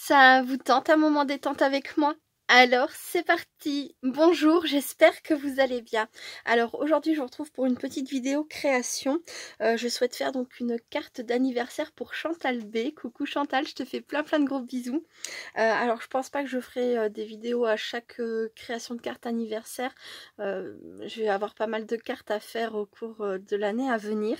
Ça vous tente un moment détente avec moi? Alors c'est parti! Bonjour, j'espère que vous allez bien. Alors aujourd'hui je vous retrouve pour une petite vidéo création. Je souhaite faire donc une carte d'anniversaire pour Chantal B. Coucou Chantal, je te fais plein de gros bisous. Alors je pense pas que je ferai des vidéos à chaque création de carte anniversaire. Je vais avoir pas mal de cartes à faire au cours de l'année à venir.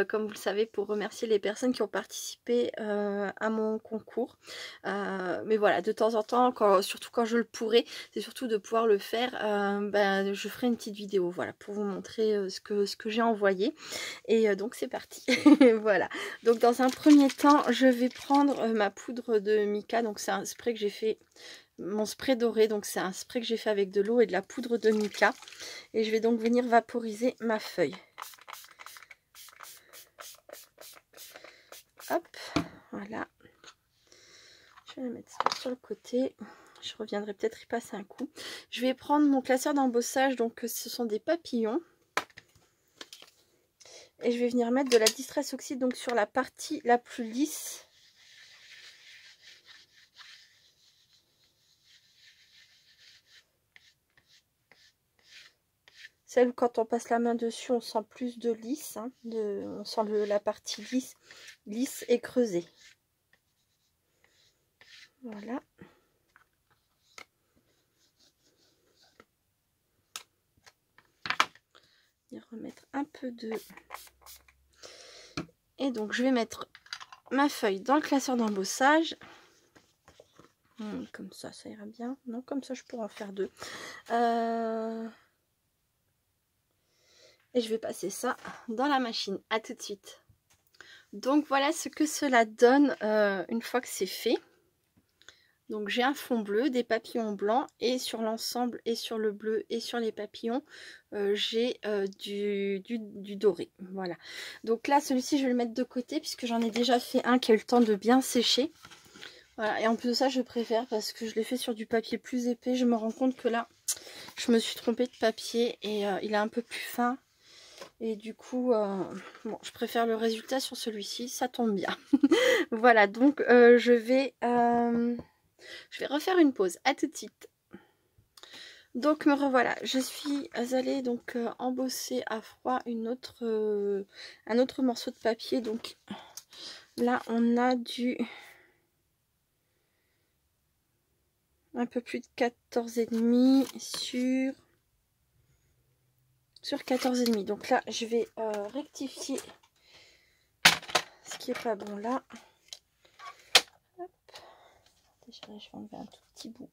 Comme vous le savez, pour remercier les personnes qui ont participé à mon concours. Mais voilà, de temps en temps, surtout quand je le pourrai, c'est surtout de pouvoir le faire, je ferai une petite vidéo, voilà, pour vous montrer ce que j'ai envoyé. Et donc c'est parti. Voilà, donc dans un premier temps, je vais prendre ma poudre de mica, donc c'est un spray que j'ai fait, mon spray doré, donc c'est un spray que j'ai fait avec de l'eau et de la poudre de mica. Et je vais donc venir vaporiser ma feuille. Hop, voilà. Je vais la mettre ça sur le côté. Je reviendrai peut-être y passer un coup. Je vais prendre mon classeur d'embossage. Donc ce sont des papillons. Et je vais venir mettre de la Distress Oxide donc sur la partie la plus lisse. Celle où quand on passe la main dessus, on sent plus de lisse. Hein, on sent la partie lisse et creusée. Voilà. Et remettre un peu de... Et donc je vais mettre ma feuille dans le classeur d'embossage. Comme ça ira bien. Non, comme ça je pourrais en faire deux. Et je vais passer ça dans la machine. À tout de suite. Donc voilà ce que cela donne une fois que c'est fait. Donc j'ai un fond bleu, des papillons blancs, et sur l'ensemble et sur le bleu et sur les papillons, j'ai du doré. Voilà. Donc là, celui-ci, je vais le mettre de côté puisque j'en ai déjà fait un qui a eu le temps de bien sécher. Voilà. Et en plus de ça, je préfère parce que je l'ai fait sur du papier plus épais. Je me rends compte que là, je me suis trompée de papier et il est un peu plus fin. Et du coup, bon, je préfère le résultat sur celui-ci, ça tombe bien. Voilà, donc je vais refaire une pause. À tout de suite. Donc me revoilà, je suis allée donc embosser à froid un autre morceau de papier. Donc là, on a un peu plus de 14,5 sur 14,5. Donc là, je vais rectifier ce qui est pas bon là. Hop. Déjà, je vais enlever un tout petit bout.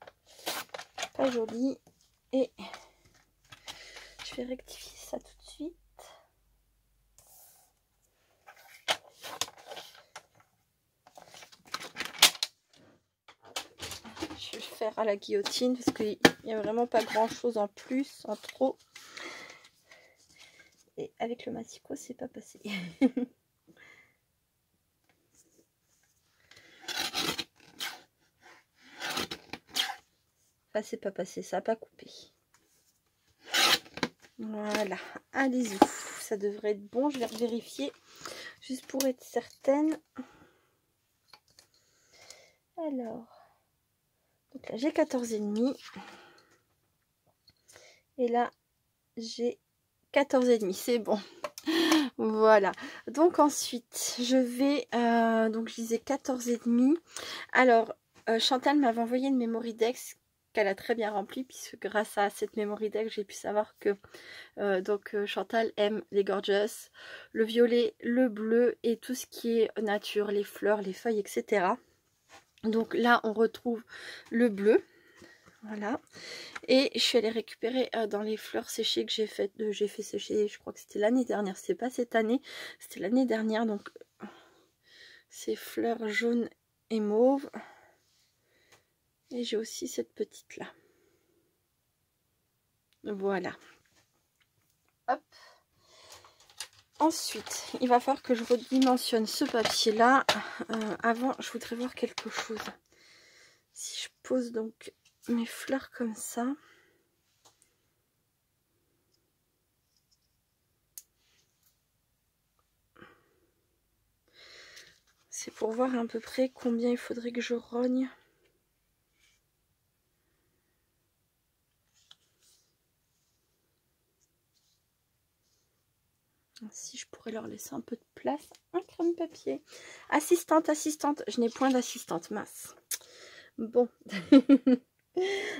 Pas joli. Et je vais rectifier ça tout de suite. Je vais le faire à la guillotine parce qu'il n'y a vraiment pas grand chose en plus, en trop. Et avec le massicot, c'est pas passé. Enfin, c'est pas passé, ça n'a pas coupé. Voilà, allez-y. Ça devrait être bon, je vais vérifier juste pour être certaine. Alors, donc là j'ai 14,5 et là j'ai 14,5, c'est bon. Voilà, donc ensuite je vais donc je disais 14,5. Alors Chantal m'avait envoyé une Memory-Dex qu'elle a très bien remplie, puisque grâce à cette Memory-Dex j'ai pu savoir que Chantal aime les gorgeous, le violet, le bleu et tout ce qui est nature, les fleurs, les feuilles, etc. Donc là on retrouve le bleu. Voilà, et je suis allée récupérer dans les fleurs séchées que j'ai fait sécher, je crois que c'était l'année dernière, c'est pas cette année, c'était l'année dernière. Donc ces fleurs jaunes et mauves, et j'ai aussi cette petite là. Voilà. Hop. Ensuite, il va falloir que je redimensionne ce papier là. Avant, je voudrais voir quelque chose. Si je pose donc mes fleurs comme ça, C'est pour voir à peu près combien il faudrait que je rogne. Si je pourrais leur laisser un peu de place. Un crème papier. Assistante, assistante. Je n'ai point d'assistante, mince. Bon.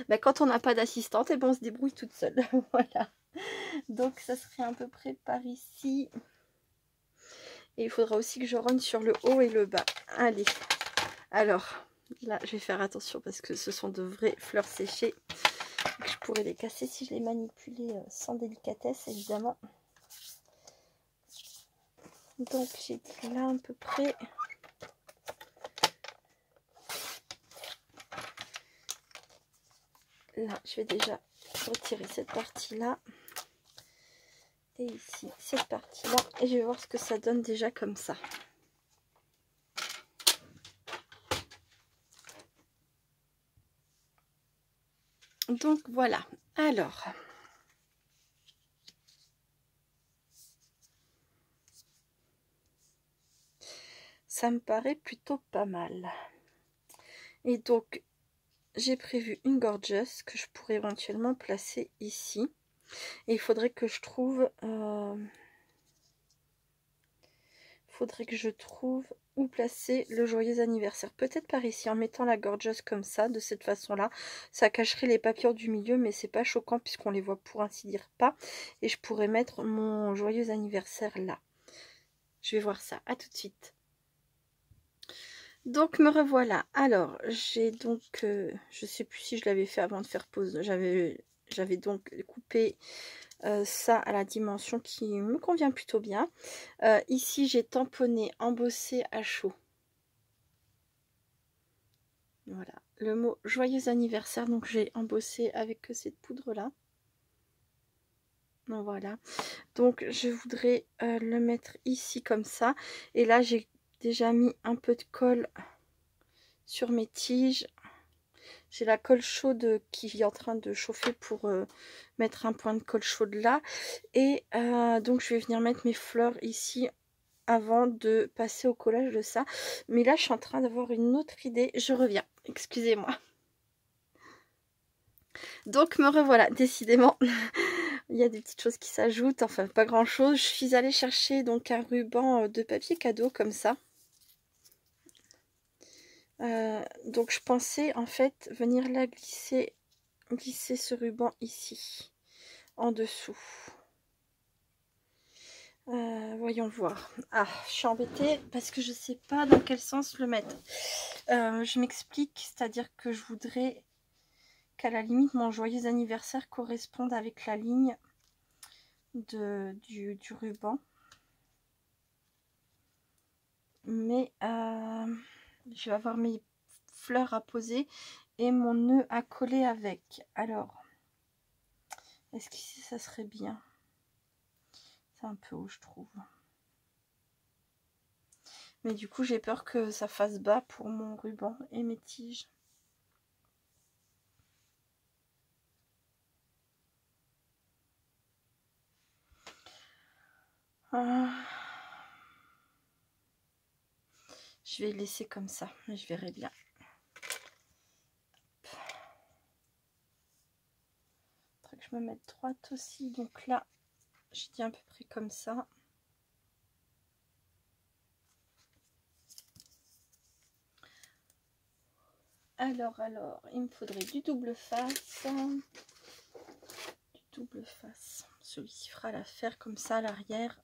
Ben, quand on n'a pas d'assistante, et ben on se débrouille toute seule. Voilà. Donc ça serait à peu près par ici. Et il faudra aussi que je rogne sur le haut et le bas. Allez. Alors, là, je vais faire attention parce que ce sont de vraies fleurs séchées. Je pourrais les casser si je les manipulais sans délicatesse, évidemment. Donc, j'ai dit là à peu près. Là, je vais déjà retirer cette partie-là. Et ici, cette partie-là. Et je vais voir ce que ça donne déjà comme ça. Donc, voilà. Alors, ça me paraît plutôt pas mal. Et donc, j'ai prévu une gorgeous que je pourrais éventuellement placer ici. Et il faudrait que je trouve... où placer le joyeux anniversaire. Peut-être par ici, en mettant la gorgeous comme ça, de cette façon-là. Ça cacherait les papillons du milieu, mais c'est pas choquant puisqu'on les voit pour ainsi dire pas. Et je pourrais mettre mon joyeux anniversaire là. Je vais voir ça. À tout de suite. Donc me revoilà. Alors, j'ai donc, je sais plus si je l'avais fait avant de faire pause. J'avais donc coupé ça à la dimension qui me convient plutôt bien. Ici, j'ai tamponné, embossé à chaud. Voilà, le mot joyeux anniversaire. Donc j'ai embossé avec cette poudre là. Donc voilà. Donc je voudrais le mettre ici comme ça. Et là, j'ai déjà mis un peu de colle sur mes tiges. J'ai la colle chaude qui est en train de chauffer pour mettre un point de colle chaude là. Et donc je vais venir mettre mes fleurs ici avant de passer au collage de ça. Mais là, je suis en train d'avoir une autre idée. Je reviens. Excusez-moi. Donc me revoilà. Décidément, il y a des petites choses qui s'ajoutent. Enfin, pas grand-chose. Je suis allée chercher donc un ruban de papier cadeau comme ça. Donc je pensais en fait venir là glisser ce ruban ici en dessous. Voyons voir. Ah, je suis embêtée parce que je sais pas dans quel sens le mettre. Je m'explique, c'est-à-dire que je voudrais qu'à la limite mon joyeux anniversaire corresponde avec la ligne du ruban. Mais je vais avoir mes fleurs à poser et mon nœud à coller avec. Alors, est-ce qu'ici ça serait bien? C'est un peu haut, je trouve. Mais du coup, j'ai peur que ça fasse bas pour mon ruban et mes tiges. Je vais laisser comme ça, mais je verrai bien. Faudrait que je me mette droite aussi. Donc là, je dis à peu près comme ça. Alors, il me faudrait du double face. Du double face. Celui-ci fera l'affaire comme ça à l'arrière.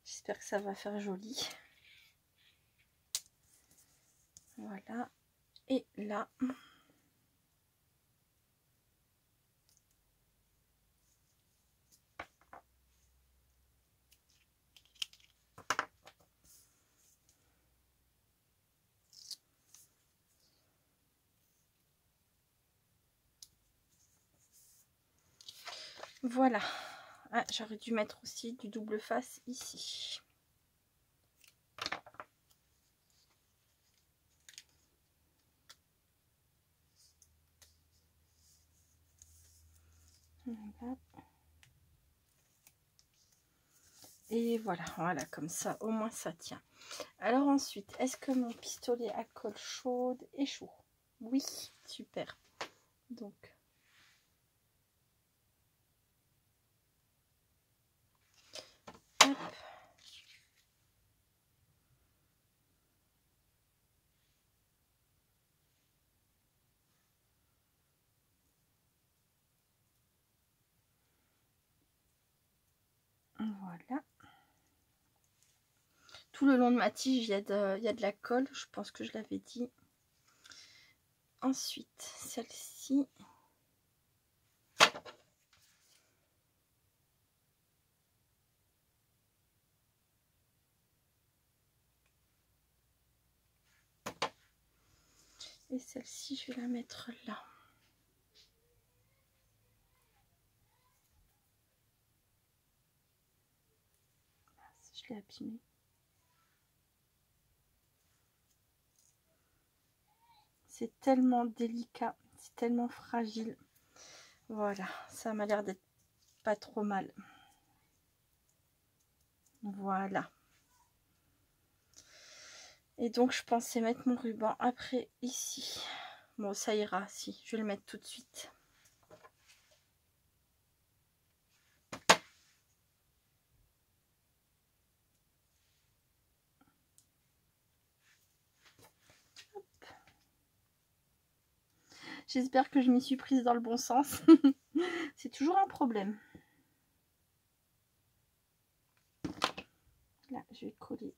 J'espère que ça va faire joli. Voilà. Et là. Voilà. Ah, j'aurais dû mettre aussi du double face ici. Et voilà, voilà, comme ça, au moins ça tient. Alors ensuite, est-ce que mon pistolet à colle chaude est chaud? Oui, super. Donc, hop. Voilà. Tout le long de ma tige, il y a de la colle. Je pense que je l'avais dit. Ensuite, celle-ci. Et celle-ci, je vais la mettre là. Je l'ai abîmée. C'est tellement délicat, c'est tellement fragile. Voilà, ça m'a l'air d'être pas trop mal. Voilà. Et donc, je pensais mettre mon ruban après ici. Bon, ça ira, si. Je vais le mettre tout de suite. J'espère que je m'y suis prise dans le bon sens. C'est toujours un problème. Là, je vais coller.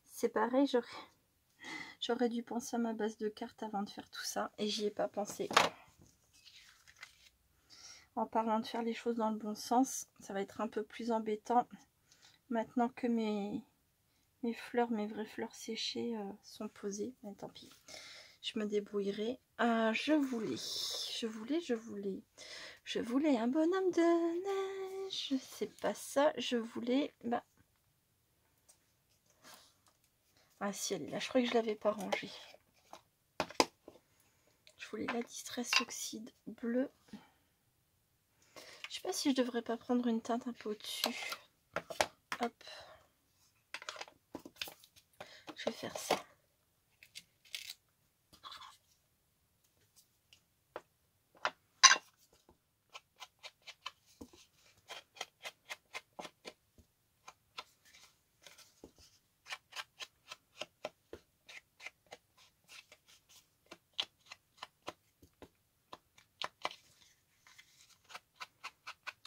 C'est pareil, j'aurais dû penser à ma base de cartes avant de faire tout ça. Et j'y ai pas pensé. En parlant de faire les choses dans le bon sens, ça va être un peu plus embêtant. Maintenant que mes fleurs, mes vraies fleurs séchées sont posées. Mais tant pis, je me débrouillerai. Je voulais un bonhomme de neige. C'est pas ça, je voulais... Bah... Ah si, elle est là, je crois que je l'avais pas rangée. Je voulais la Distress Oxide bleue. Je sais pas si je devrais pas prendre une teinte un peu au-dessus. Hop. Je vais faire ça.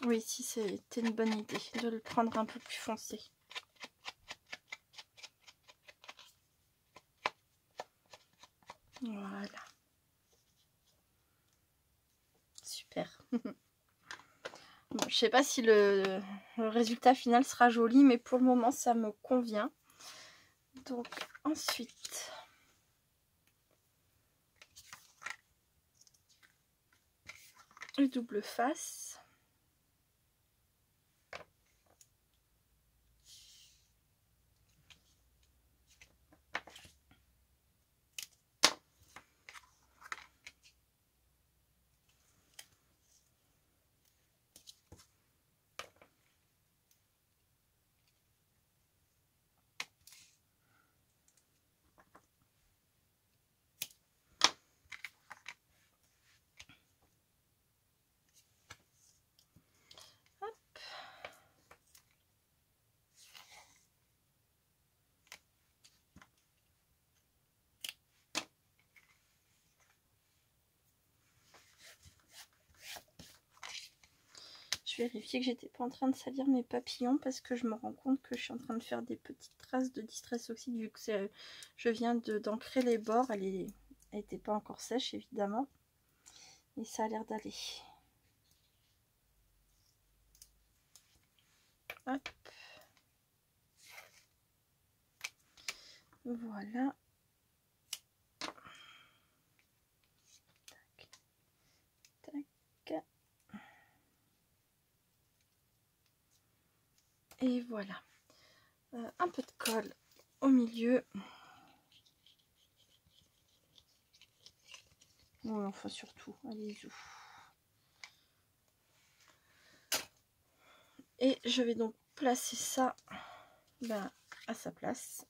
Oui, si c'était une bonne idée de le prendre un peu plus foncé. Voilà. Super. Bon, je sais pas si le résultat final sera joli, mais pour le moment, ça me convient. Donc, ensuite... le double face. Je vérifier que j'étais pas en train de salir mes papillons parce que je me rends compte que je suis en train de faire des petites traces de Distress Oxide vu que je viens d'ancrer les bords. Elle n'était pas encore sèche évidemment. Et ça a l'air d'aller. Hop. Voilà. Tac. Tac. Et voilà. Un peu de colle au milieu. Oui, enfin surtout, allez-y. Et je vais donc placer ça à sa place.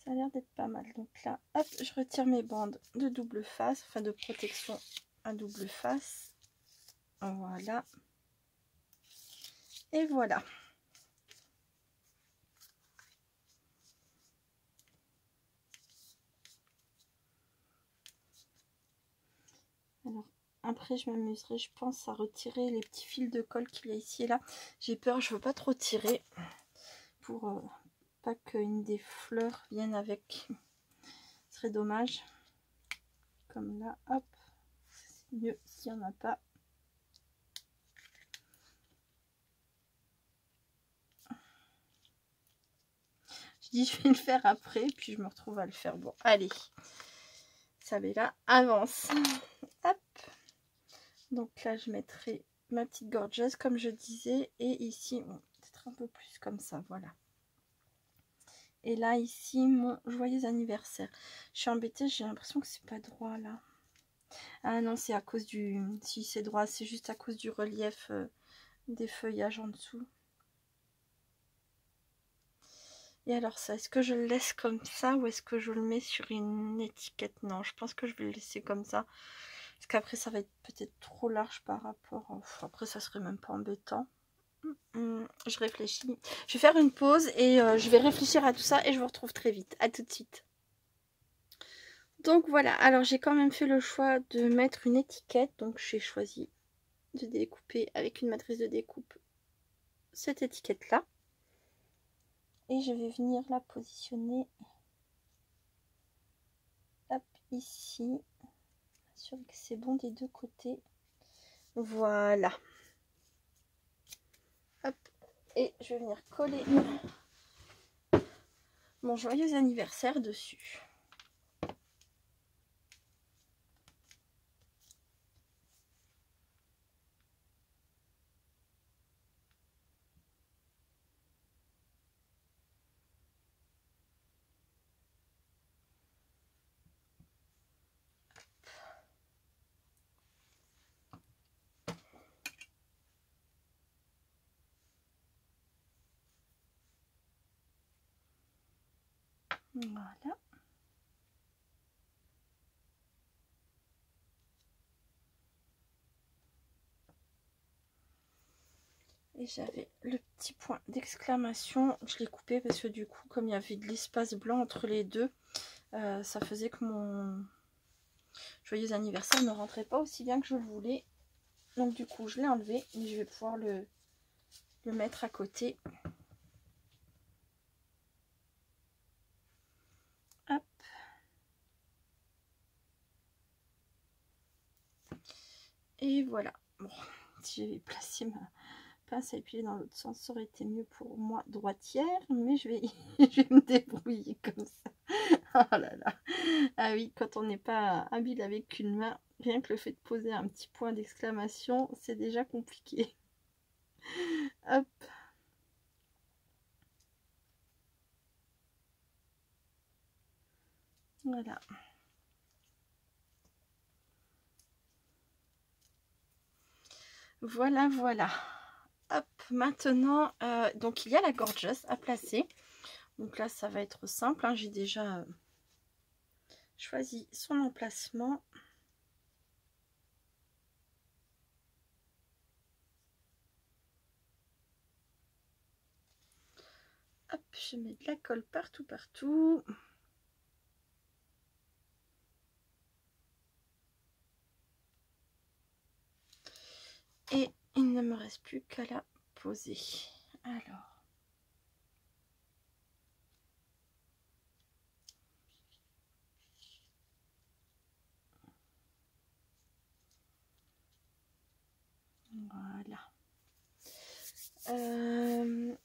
Ça a l'air d'être pas mal. Donc là, hop, je retire mes bandes de double face, enfin de protection à double face. Voilà. Et voilà. Alors, après, je m'amuserai, je pense, à retirer les petits fils de colle qu'il y a ici et là. J'ai peur, je veux pas trop tirer pour pas qu'une des fleurs vienne avec. Ce serait dommage. Comme là, hop. C'est mieux s'il n'y en a pas. Je dis je vais le faire après, puis je me retrouve à le faire. Bon, allez. Sabella avance. Hop. Donc là, je mettrai ma petite gorgeuse, comme je disais. Et ici, bon, peut-être un peu plus comme ça, voilà. Et là, ici, mon joyeux anniversaire. Je suis embêtée, j'ai l'impression que c'est pas droit, là. Ah non, c'est à cause du... Si, c'est droit, c'est juste à cause du relief des feuillages en dessous. Et alors ça, est-ce que je le laisse comme ça ou est-ce que je le mets sur une étiquette? Non, je pense que je vais le laisser comme ça. Parce qu'après, ça va être peut-être trop large par rapport... Après, ça serait même pas embêtant. Je réfléchis. Je vais faire une pause et je vais réfléchir à tout ça et je vous retrouve très vite. À tout de suite. Donc voilà, alors j'ai quand même fait le choix de mettre une étiquette. Donc j'ai choisi de découper avec une matrice de découpe cette étiquette-là. Et je vais venir la positionner hop, ici. Sûr que c'est bon des deux côtés. Voilà. Hop. Et je vais venir coller mon joyeux anniversaire dessus. Voilà. Et j'avais le petit point d'exclamation. Je l'ai coupé parce que du coup, comme il y avait de l'espace blanc entre les deux, ça faisait que mon joyeux anniversaire ne rentrait pas aussi bien que je le voulais. Donc du coup, je l'ai enlevé. Mais je vais pouvoir le mettre à côté. Hop. Et voilà. Bon, si j'avais placé ma pince à épiler dans l'autre sens, ça aurait été mieux pour moi droitière, mais je vais, je vais me débrouiller comme ça. Oh là là. Ah oui, quand on n'est pas habile avec une main, rien que le fait de poser un petit point d'exclamation, c'est déjà compliqué. Hop. Voilà. Voilà, voilà. Hop, maintenant, donc il y a la gorgeuse à placer. Donc là, ça va être simple, hein. J'ai déjà choisi son emplacement. Hop, je mets de la colle partout, partout. Et il ne me reste plus qu'à la poser. Alors. Voilà. Un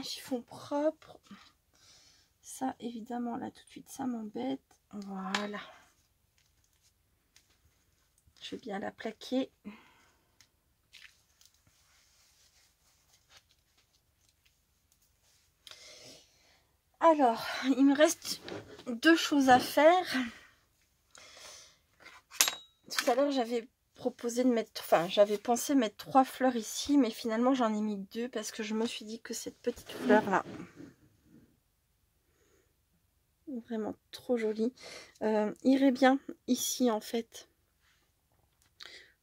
chiffon propre. Ça, évidemment, là, tout de suite, ça m'embête. Voilà. Je vais bien la plaquer. Alors, il me reste 2 choses à faire. Tout à l'heure, j'avais proposé de mettre, enfin, j'avais pensé mettre 3 fleurs ici, mais finalement, j'en ai mis 2 parce que je me suis dit que cette petite fleur-là, vraiment trop jolie, irait bien ici, en fait.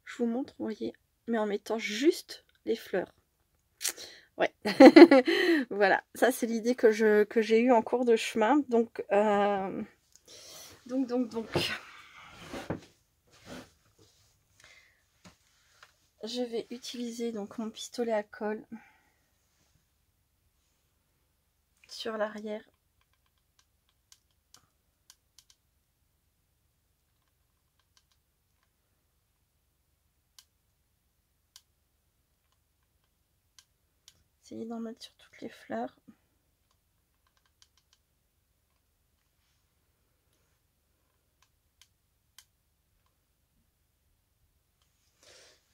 Je vous montre, vous voyez, mais en mettant juste les fleurs. Ouais, voilà, ça c'est l'idée que j'ai eue en cours de chemin. Donc, je vais utiliser donc mon pistolet à colle sur l'arrière. Essayer d'en mettre sur toutes les fleurs.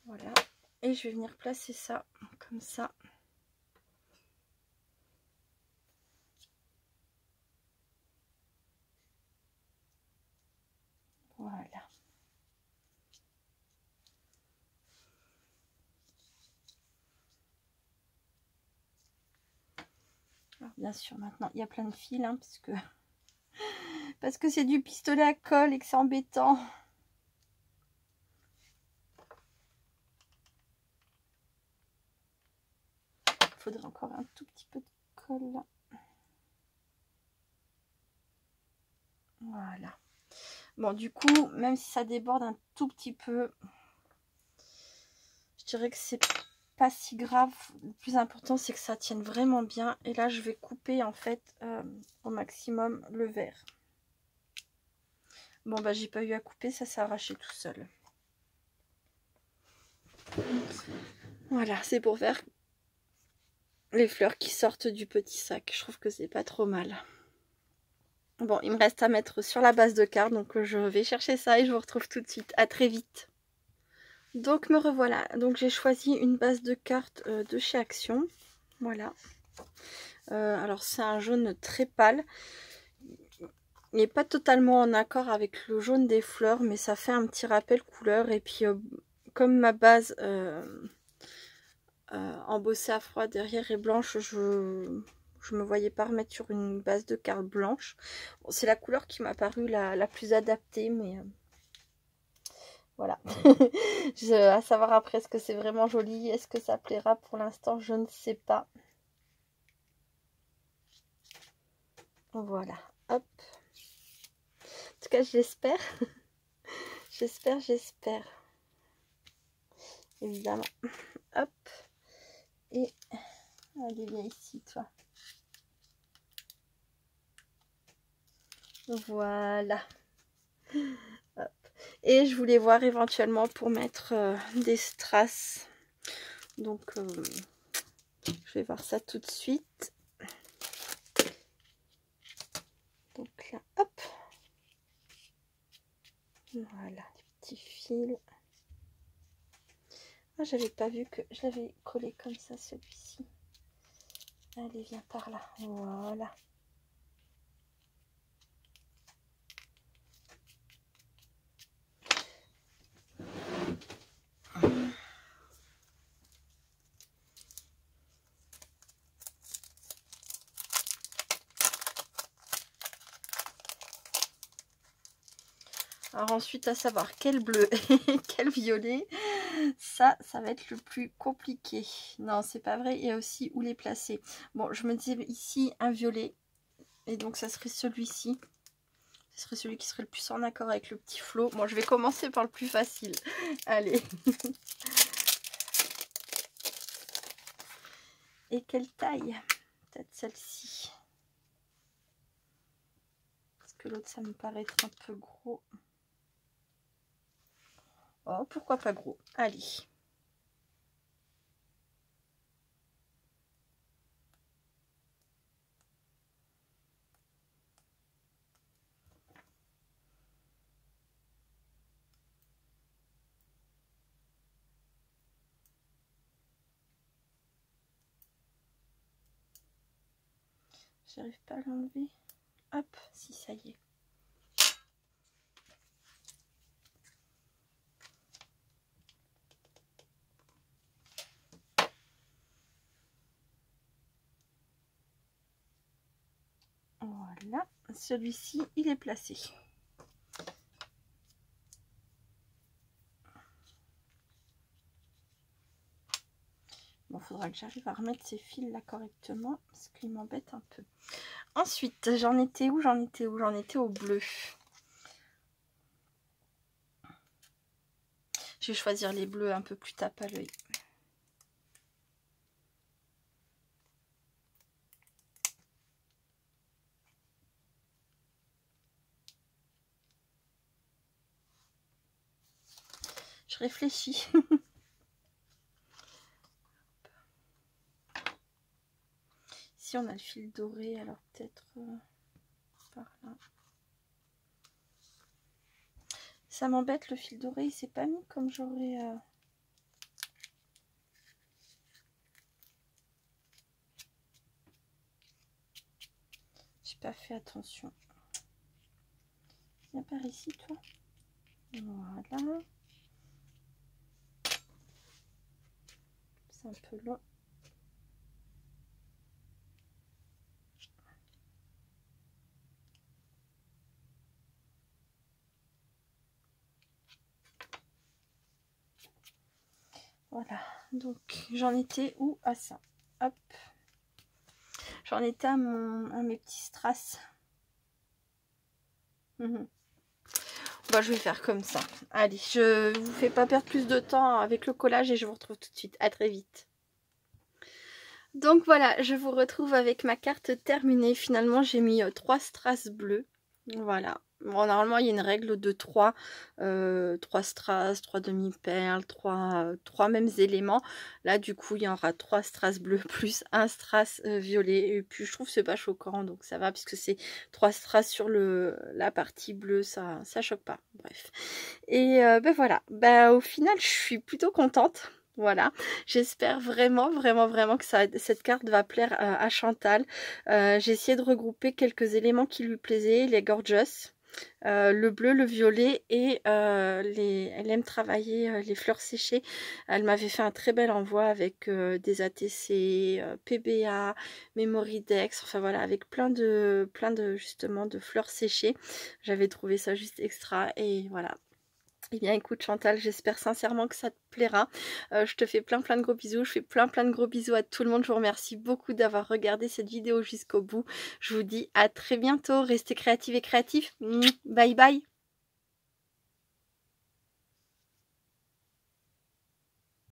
Voilà, et je vais venir placer ça comme ça. Voilà. Alors, bien sûr, maintenant il y a plein de fils, hein, parce que c'est du pistolet à colle et que c'est embêtant. Il faudrait encore un tout petit peu de colle là. Voilà. Bon, du coup, même si ça déborde un tout petit peu, je dirais que c'est pas si grave. Le plus important, c'est que ça tienne vraiment bien. Et là, je vais couper en fait au maximum le verre. Bon, bah, j'ai pas eu à couper, ça s'est arraché tout seul. Voilà, c'est pour faire les fleurs qui sortent du petit sac. Je trouve que c'est pas trop mal. Bon, il me reste à mettre sur la base de cartes, donc je vais chercher ça et je vous retrouve tout de suite. À très vite. Donc me revoilà. Donc j'ai choisi une base de cartes de chez Action. Voilà. Alors c'est un jaune très pâle. Il n'est pas totalement en accord avec le jaune des fleurs, mais ça fait un petit rappel couleur. Et puis comme ma base embossée à froid derrière est blanche, je me voyais pas remettre sur une base de cartes blanche. Bon, c'est la couleur qui m'a paru la plus adaptée, mais voilà. À savoir après, est-ce que c'est vraiment joli, est-ce que ça plaira, pour l'instant je ne sais pas. Voilà, hop. En tout cas, j'espère. J'espère. Évidemment. Hop. Et allez, viens ici, toi. Voilà. Hop. Et je voulais voir éventuellement pour mettre des strass. Donc, je vais voir ça tout de suite. Donc là, hop. Voilà, les petits fils. Ah, j'avais pas vu que je l'avais collé comme ça, celui-ci. Allez, viens par là. Voilà. Alors ensuite, à savoir quel bleu et quel violet, ça va être le plus compliqué. Non, c'est pas vrai. Il y a aussi où les placer. Bon, je me disais ici un violet. Et donc, ça serait celui-ci. Ce serait celui qui serait le plus en accord avec le petit flot. Bon, je vais commencer par le plus facile. Allez. Et quelle taille? Peut-être celle-ci. Parce que l'autre, ça me paraît être un peu gros. Oh, pourquoi pas gros? Allez. J'arrive pas à l'enlever. Hop, si, ça y est. Voilà, celui-ci, il est placé. Bon, faudra que j'arrive à remettre ces fils là correctement parce qu'il m'embête un peu. Ensuite, j'en étais où? J'en étais au bleu. Je vais choisir les bleus un peu plus tape à l'œil. Je réfléchis. Ici, on a le fil doré, alors peut-être par là. Ça m'embête, le fil doré, il s'est pas mis comme j'aurais... J'ai pas fait attention. Viens par ici, toi. Voilà. C'est un peu long. Voilà, donc j'en étais où? À ça. Hop. J'en étais à mes petits strass. Bah, je vais faire comme ça. Allez, je vous fais pas perdre plus de temps avec le collage et je vous retrouve tout de suite. À très vite. Donc voilà, je vous retrouve avec ma carte terminée. Finalement, j'ai mis 3 strass bleus. Voilà. Bon, normalement, il y a une règle de 3 strass, 3 demi-perles, 3 mêmes éléments. Là, du coup, il y aura 3 strass bleus plus un strass violet. Et puis, je trouve que c'est pas choquant, donc ça va, puisque c'est 3 strass sur la partie bleue, ça choque pas. Bref. Et ben voilà. Ben, au final, je suis plutôt contente. Voilà, j'espère vraiment que cette carte va plaire à Chantal. J'ai essayé de regrouper quelques éléments qui lui plaisaient, les gorgeous, le bleu, le violet et elle aime travailler les fleurs séchées. Elle m'avait fait un très bel envoi avec des ATC, PBA, Memory Dex, enfin voilà, avec plein de justement de fleurs séchées. J'avais trouvé ça juste extra et voilà. Eh bien écoute Chantal, j'espère sincèrement que ça te plaira. Je te fais plein de gros bisous. Je fais plein de gros bisous à tout le monde. Je vous remercie beaucoup d'avoir regardé cette vidéo jusqu'au bout. Je vous dis à très bientôt. Restez créatives et créatifs. Bye bye.